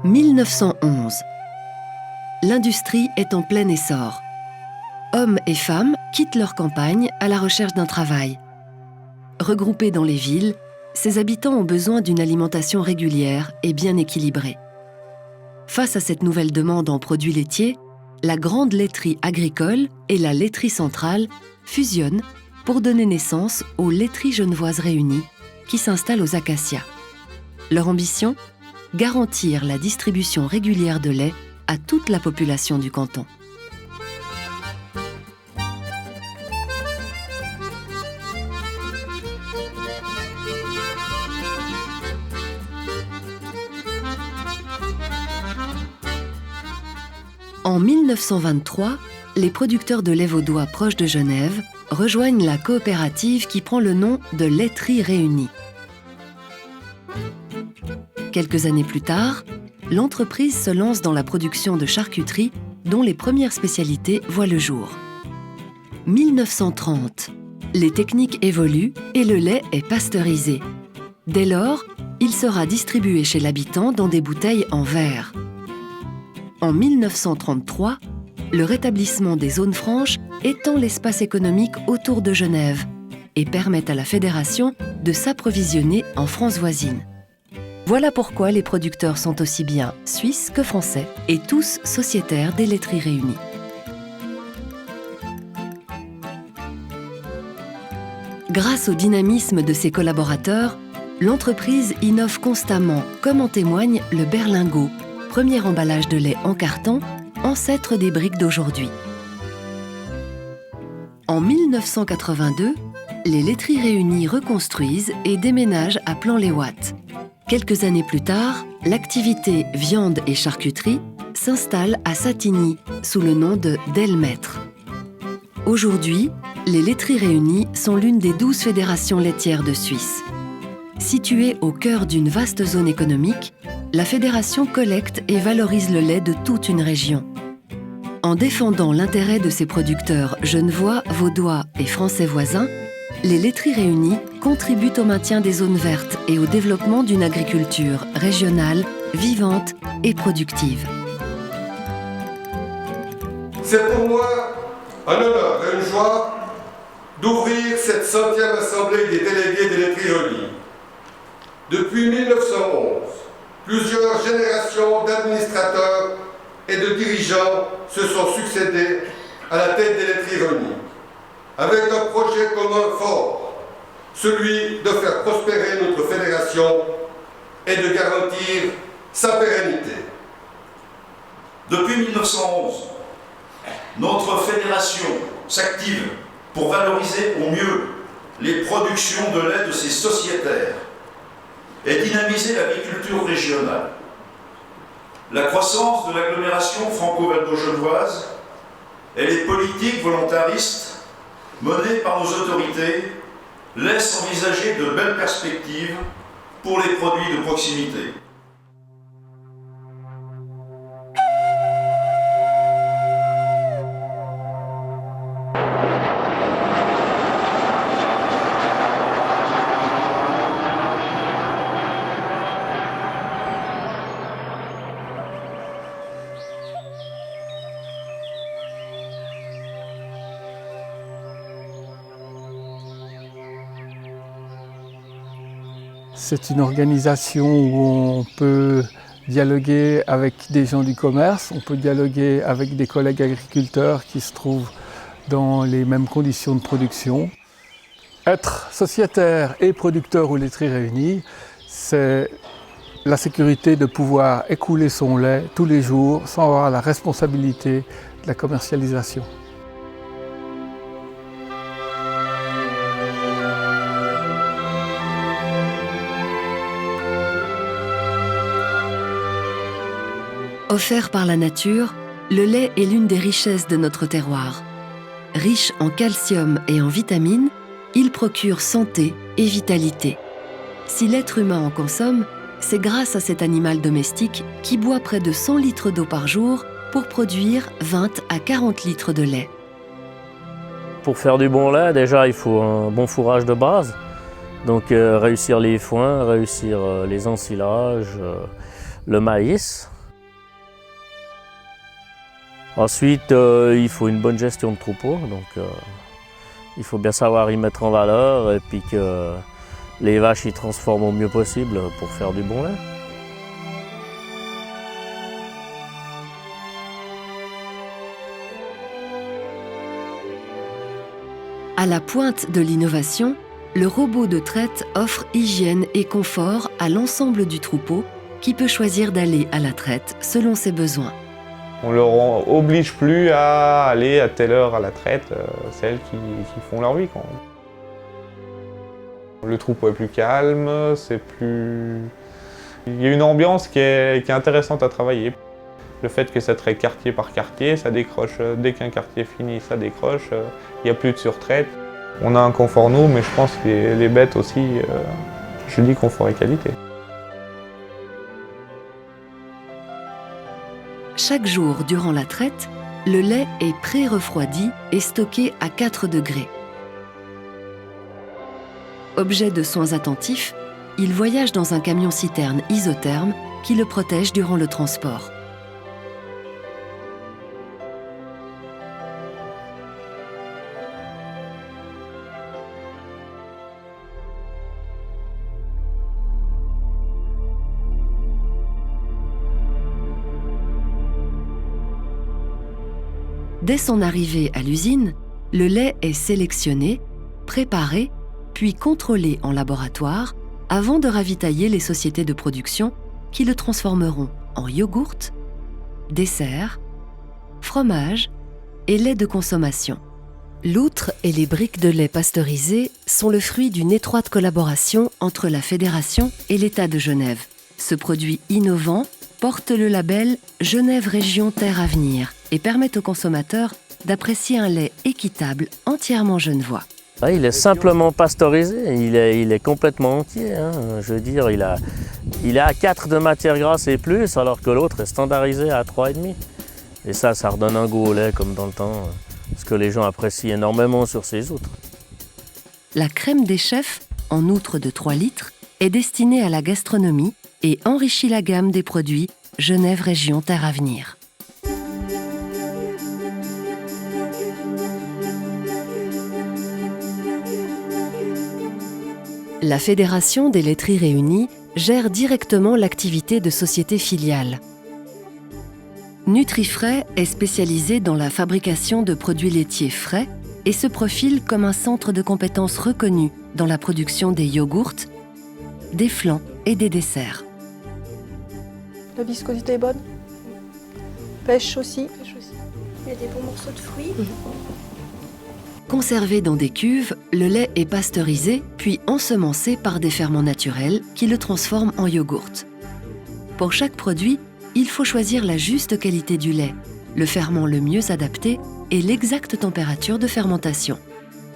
1911. L'industrie est en plein essor. Hommes et femmes quittent leur campagne à la recherche d'un travail. Regroupés dans les villes, ces habitants ont besoin d'une alimentation régulière et bien équilibrée. Face à cette nouvelle demande en produits laitiers, la grande laiterie agricole et la laiterie centrale fusionnent pour donner naissance aux laiteries genevoises réunies qui s'installent aux Acacias. Leur ambition ? Garantir la distribution régulière de lait à toute la population du canton. En 1923, les producteurs de lait vaudois proches de Genève rejoignent la coopérative qui prend le nom de Laiterie Réunie. Quelques années plus tard, l'entreprise se lance dans la production de charcuterie dont les premières spécialités voient le jour. 1930, les techniques évoluent et le lait est pasteurisé. Dès lors, il sera distribué chez l'habitant dans des bouteilles en verre. En 1933, le rétablissement des zones franches étend l'espace économique autour de Genève et permet à la fédération de s'approvisionner en France voisine. Voilà pourquoi les producteurs sont aussi bien suisses que français et tous sociétaires des laiteries réunies. Grâce au dynamisme de ses collaborateurs, l'entreprise innove constamment, comme en témoigne le berlingot, premier emballage de lait en carton, ancêtre des briques d'aujourd'hui. En 1982, les laiteries réunies reconstruisent et déménagent à Plan-les-Ouates. Quelques années plus tard, l'activité viande et charcuterie s'installe à Satigny sous le nom de Delmaître. Aujourd'hui, les laiteries réunies sont l'une des 12 fédérations laitières de Suisse. Située au cœur d'une vaste zone économique, la fédération collecte et valorise le lait de toute une région. En défendant l'intérêt de ses producteurs genevois, vaudois et français voisins, les laiteries réunies contribuent au maintien des zones vertes et au développement d'une agriculture régionale, vivante et productive. C'est pour moi un honneur et une joie d'ouvrir cette 100e assemblée des délégués des laiteries réunies. Depuis 1911, plusieurs générations d'administrateurs et de dirigeants se sont succédés à la tête des laiteries réunies, avec un projet commun fort, celui de faire prospérer notre fédération et de garantir sa pérennité. Depuis 1911, notre fédération s'active pour valoriser au mieux les productions de lait de ses sociétaires et dynamiser l'agriculture régionale. La croissance de l'agglomération franco-valdo-genevoise et les politiques volontaristes menées par nos autorités laissent envisager de belles perspectives pour les produits de proximité. C'est une organisation où on peut dialoguer avec des gens du commerce, on peut dialoguer avec des collègues agriculteurs qui se trouvent dans les mêmes conditions de production. Être sociétaire et producteur aux laiteries réunies, c'est la sécurité de pouvoir écouler son lait tous les jours sans avoir la responsabilité de la commercialisation. Offert par la nature, le lait est l'une des richesses de notre terroir. Riche en calcium et en vitamines, il procure santé et vitalité. Si l'être humain en consomme, c'est grâce à cet animal domestique qui boit près de 100 litres d'eau par jour pour produire 20 à 40 litres de lait. Pour faire du bon lait, déjà il faut un bon fourrage de base. Donc réussir les foins, réussir les ensilages, le maïs. Ensuite, il faut une bonne gestion de troupeau, donc il faut bien savoir y mettre en valeur et puis que les vaches y transforment au mieux possible pour faire du bon lait. À la pointe de l'innovation, le robot de traite offre hygiène et confort à l'ensemble du troupeau qui peut choisir d'aller à la traite selon ses besoins. On ne leur oblige plus à aller à telle heure à la traite, c'est elles qui font leur vie, quoi. Le troupeau est plus calme, c'est plus... Il y a une ambiance qui est intéressante à travailler. Le fait que ça traite quartier par quartier, ça décroche. Dès qu'un quartier finit, ça décroche. Il n'y a plus de surtraite. On a un confort nous, mais je pense que les bêtes aussi, je dis confort et qualité. Chaque jour durant la traite, le lait est pré-refroidi et stocké à 4 degrés. Objet de soins attentifs, il voyage dans un camion-citerne isotherme qui le protège durant le transport. Dès son arrivée à l'usine, le lait est sélectionné, préparé, puis contrôlé en laboratoire avant de ravitailler les sociétés de production qui le transformeront en yogourt, dessert, fromage et lait de consommation. L'outre et les briques de lait pasteurisé sont le fruit d'une étroite collaboration entre la Fédération et l'État de Genève. Ce produit innovant porte le label Genève Région Terre Avenir et permet aux consommateurs d'apprécier un lait équitable entièrement genevois. Ah, il est simplement pasteurisé, il est complètement entier. Hein. Je veux dire, il est à 4 de matière grasse et plus, alors que l'autre est standardisé à 3,5. Et ça redonne un goût au lait comme dans le temps, ce que les gens apprécient énormément sur ces outres. La crème des chefs, en outre de 3 litres, est destinée à la gastronomie et enrichit la gamme des produits Genève Région Terre Avenir. La Fédération des laiteries réunies gère directement l'activité de sociétés filiales. Nutrifrais est spécialisé dans la fabrication de produits laitiers frais et se profile comme un centre de compétences reconnu dans la production des yogourts, des flans et des desserts. La viscosité est bonne. Pêche aussi. Il y a des bons morceaux de fruits. Conservé dans des cuves, le lait est pasteurisé puis ensemencé par des ferments naturels qui le transforment en yogourt. Pour chaque produit, il faut choisir la juste qualité du lait, le ferment le mieux adapté et l'exacte température de fermentation.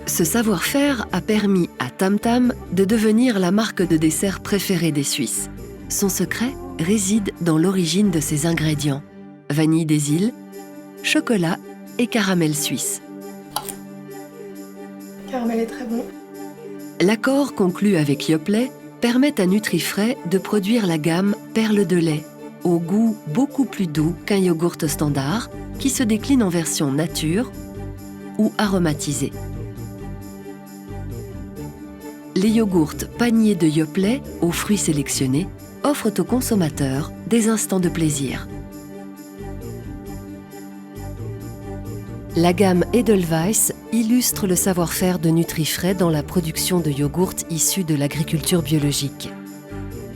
Ce savoir-faire a permis à Tam Tam de devenir la marque de dessert préférée des Suisses. Son secret réside dans l'origine de ses ingrédients: vanille des îles, chocolat et caramel suisse. Le caramel est très bon. L'accord conclu avec Yoplait permet à Nutrifrais de produire la gamme Perle de lait, au goût beaucoup plus doux qu'un yogourt standard, qui se décline en version nature ou aromatisée. Les yogourts paniers de Yoplait aux fruits sélectionnés offrent aux consommateurs des instants de plaisir. La gamme Edelweiss illustre le savoir-faire de Nutrifrais dans la production de yogourts issus de l'agriculture biologique.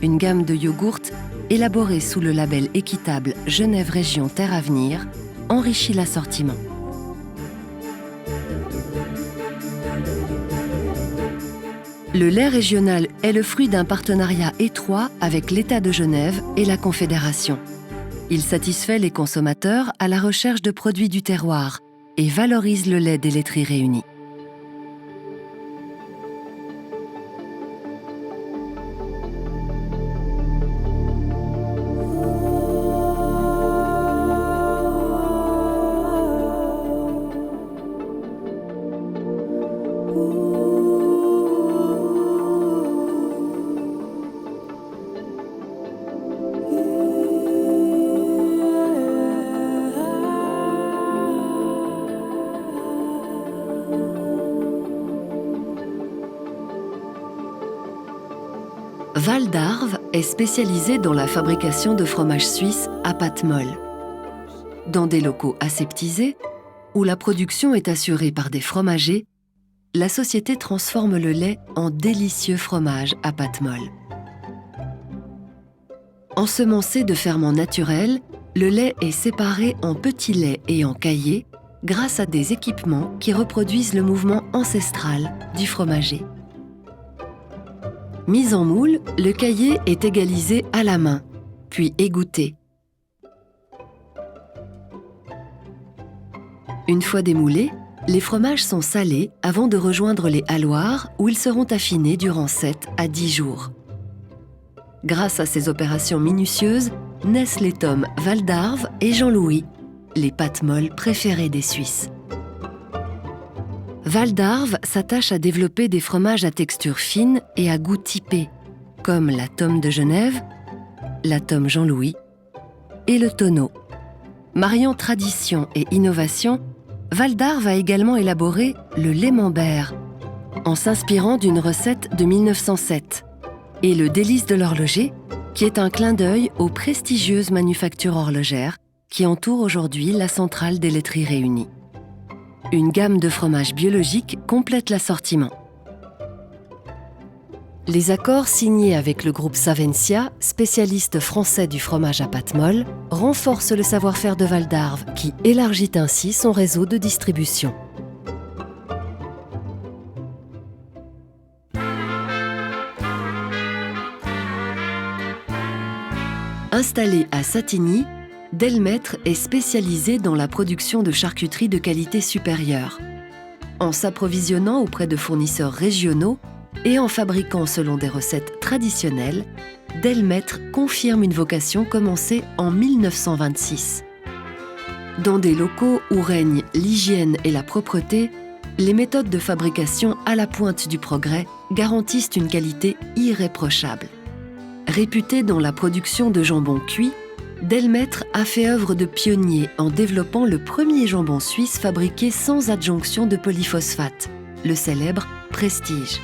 Une gamme de yogourts élaborée sous le label équitable Genève Région Terre Avenir enrichit l'assortiment. Le lait régional est le fruit d'un partenariat étroit avec l'État de Genève et la Confédération. Il satisfait les consommateurs à la recherche de produits du terroir et valorise le lait des laiteries réunies. Val d'Arve est spécialisé dans la fabrication de fromages suisses à pâte molle. Dans des locaux aseptisés, où la production est assurée par des fromagers, la société transforme le lait en délicieux fromage à pâte molle. Ensemencé de ferments naturels, le lait est séparé en petits laits et en caillés grâce à des équipements qui reproduisent le mouvement ancestral du fromager. Mis en moule, le caillé est égalisé à la main, puis égoutté. Une fois démoulés, les fromages sont salés avant de rejoindre les halloirs où ils seront affinés durant 7 à 10 jours. Grâce à ces opérations minutieuses, naissent les tomes Val d'Arve et Jean-Louis, les pâtes molles préférées des Suisses. Val d'Arve s'attache à développer des fromages à texture fine et à goût typé, comme la tome de Genève, la tome Jean-Louis et le tonneau. Mariant tradition et innovation, Val d'Arve a également élaboré le Lémembert, en s'inspirant d'une recette de 1907, et le délice de l'horloger, qui est un clin d'œil aux prestigieuses manufactures horlogères qui entourent aujourd'hui la centrale des laiteries réunies. Une gamme de fromages biologiques complète l'assortiment. Les accords signés avec le groupe Savencia, spécialiste français du fromage à pâte molle, renforcent le savoir-faire de Val d'Arve, qui élargit ainsi son réseau de distribution. Installé à Satigny, Delmaitre est spécialisé dans la production de charcuterie de qualité supérieure. En s'approvisionnant auprès de fournisseurs régionaux et en fabriquant selon des recettes traditionnelles, Delmaitre confirme une vocation commencée en 1926. Dans des locaux où règnent l'hygiène et la propreté, les méthodes de fabrication à la pointe du progrès garantissent une qualité irréprochable. Réputé dans la production de jambon cuit, Delmaitre a fait œuvre de pionnier en développant le premier jambon suisse fabriqué sans adjonction de polyphosphate, le célèbre Prestige.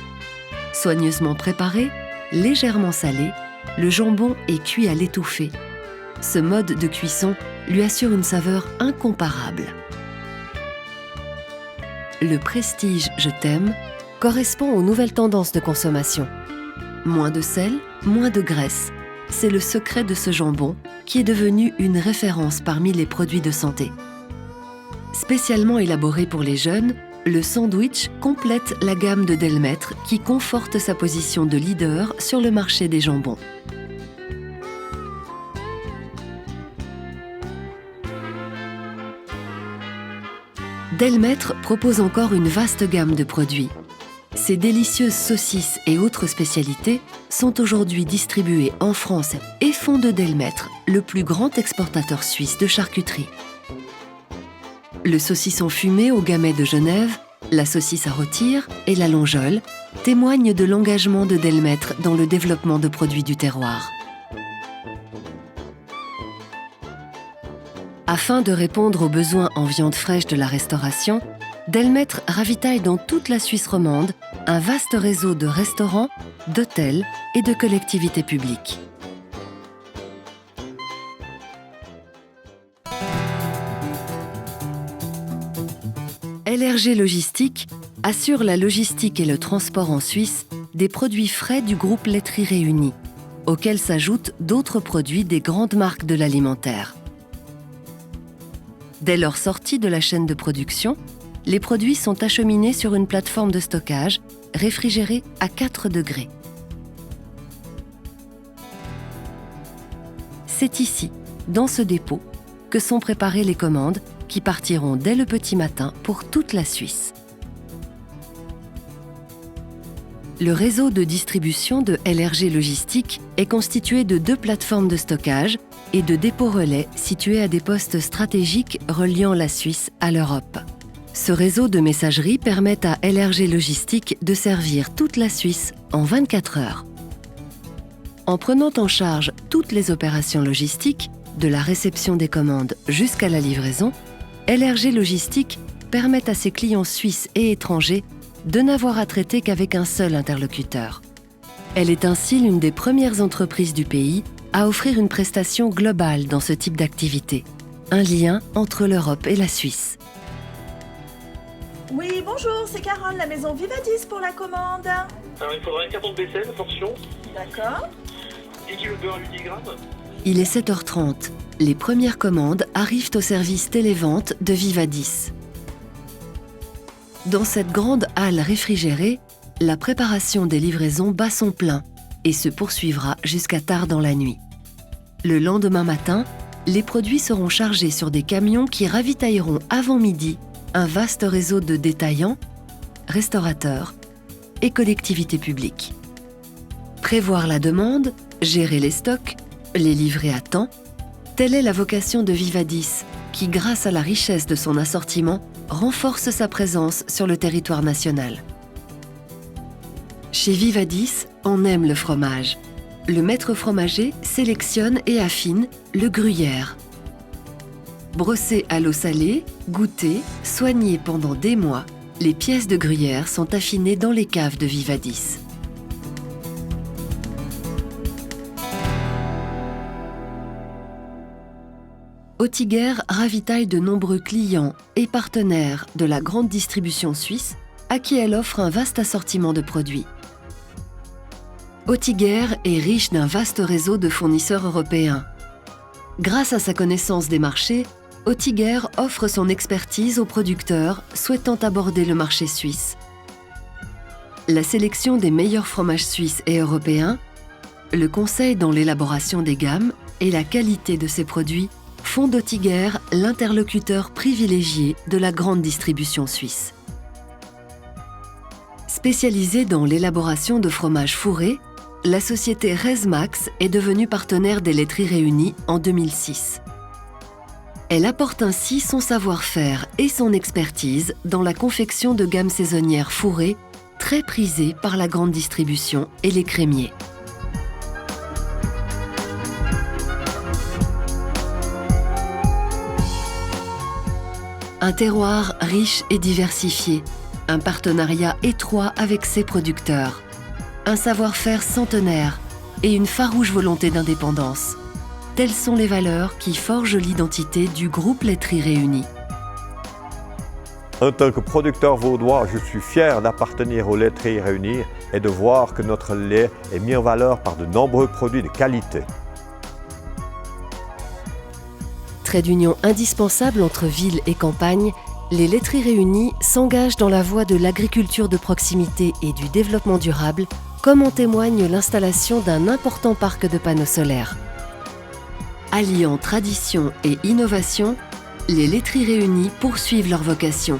Soigneusement préparé, légèrement salé, le jambon est cuit à l'étouffée. Ce mode de cuisson lui assure une saveur incomparable. Le Prestige Je t'aime correspond aux nouvelles tendances de consommation. Moins de sel, moins de graisse. C'est le secret de ce jambon qui est devenu une référence parmi les produits de santé. Spécialement élaboré pour les jeunes, le sandwich complète la gamme de Delmaitre qui conforte sa position de leader sur le marché des jambons. Delmaitre propose encore une vaste gamme de produits. Ces délicieuses saucisses et autres spécialités sont aujourd'hui distribuées en France et font de Delmaitre le plus grand exportateur suisse de charcuterie. Le saucisson fumé au Gamay de Genève, la saucisse à rôtir et la longeole témoignent de l'engagement de Delmaitre dans le développement de produits du terroir. Afin de répondre aux besoins en viande fraîche de la restauration, Delmaitre ravitaille dans toute la Suisse romande un vaste réseau de restaurants, d'hôtels et de collectivités publiques. LRG Logistique assure la logistique et le transport en Suisse des produits frais du groupe Laiteries Réunies, auxquels s'ajoutent d'autres produits des grandes marques de l'alimentaire. Dès leur sortie de la chaîne de production, les produits sont acheminés sur une plateforme de stockage réfrigérée à 4 degrés. C'est ici, dans ce dépôt, que sont préparées les commandes qui partiront dès le petit matin pour toute la Suisse. Le réseau de distribution de LRG Logistique est constitué de 2 plateformes de stockage et de dépôts relais situés à des postes stratégiques reliant la Suisse à l'Europe. Ce réseau de messagerie permet à LRG Logistique de servir toute la Suisse en 24 heures. En prenant en charge toutes les opérations logistiques, de la réception des commandes jusqu'à la livraison, LRG Logistique permet à ses clients suisses et étrangers de n'avoir à traiter qu'avec un seul interlocuteur. Elle est ainsi l'une des premières entreprises du pays à offrir une prestation globale dans ce type d'activité. Un lien entre l'Europe et la Suisse. Oui, bonjour, c'est Carole, la maison Vivadis pour la commande. Alors, il faudra une carton de vaisselle, portion. D'accord. 10 kg de beurre à 8 grammes. Il est 7h30. Les premières commandes arrivent au service télévente de Vivadis. Dans cette grande halle réfrigérée, la préparation des livraisons bat son plein et se poursuivra jusqu'à tard dans la nuit. Le lendemain matin, les produits seront chargés sur des camions qui ravitailleront avant midi un vaste réseau de détaillants, restaurateurs et collectivités publiques. Prévoir la demande, gérer les stocks, les livrer à temps, telle est la vocation de Vivadis, qui, grâce à la richesse de son assortiment, renforce sa présence sur le territoire national. Chez Vivadis, on aime le fromage. Le maître fromager sélectionne et affine le gruyère. Brossées à l'eau salée, goûtées, soignées pendant des mois, les pièces de gruyère sont affinées dans les caves de Vivadis. Oettinger ravitaille de nombreux clients et partenaires de la grande distribution suisse à qui elle offre un vaste assortiment de produits. Oettinger est riche d'un vaste réseau de fournisseurs européens. Grâce à sa connaissance des marchés, Oettinger offre son expertise aux producteurs souhaitant aborder le marché suisse. La sélection des meilleurs fromages suisses et européens, le conseil dans l'élaboration des gammes et la qualité de ses produits font d'Oettinger l'interlocuteur privilégié de la grande distribution suisse. Spécialisée dans l'élaboration de fromages fourrés, la société Resmax est devenue partenaire des Laiteries Réunies en 2006. Elle apporte ainsi son savoir-faire et son expertise dans la confection de gammes saisonnières fourrées, très prisées par la grande distribution et les crémiers. Un terroir riche et diversifié, un partenariat étroit avec ses producteurs, un savoir-faire centenaire et une farouche volonté d'indépendance. Telles sont les valeurs qui forgent l'identité du groupe Laiteries Réunies. En tant que producteur vaudois, je suis fier d'appartenir aux Laiteries Réunies et de voir que notre lait est mis en valeur par de nombreux produits de qualité. Trait d'union indispensable entre ville et campagne, les Laiteries Réunies s'engagent dans la voie de l'agriculture de proximité et du développement durable, comme en témoigne l'installation d'un important parc de panneaux solaires. Alliant tradition et innovation, les Laiteries Réunies poursuivent leur vocation,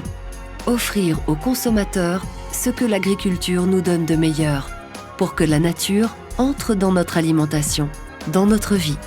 offrir aux consommateurs ce que l'agriculture nous donne de meilleur, pour que la nature entre dans notre alimentation, dans notre vie.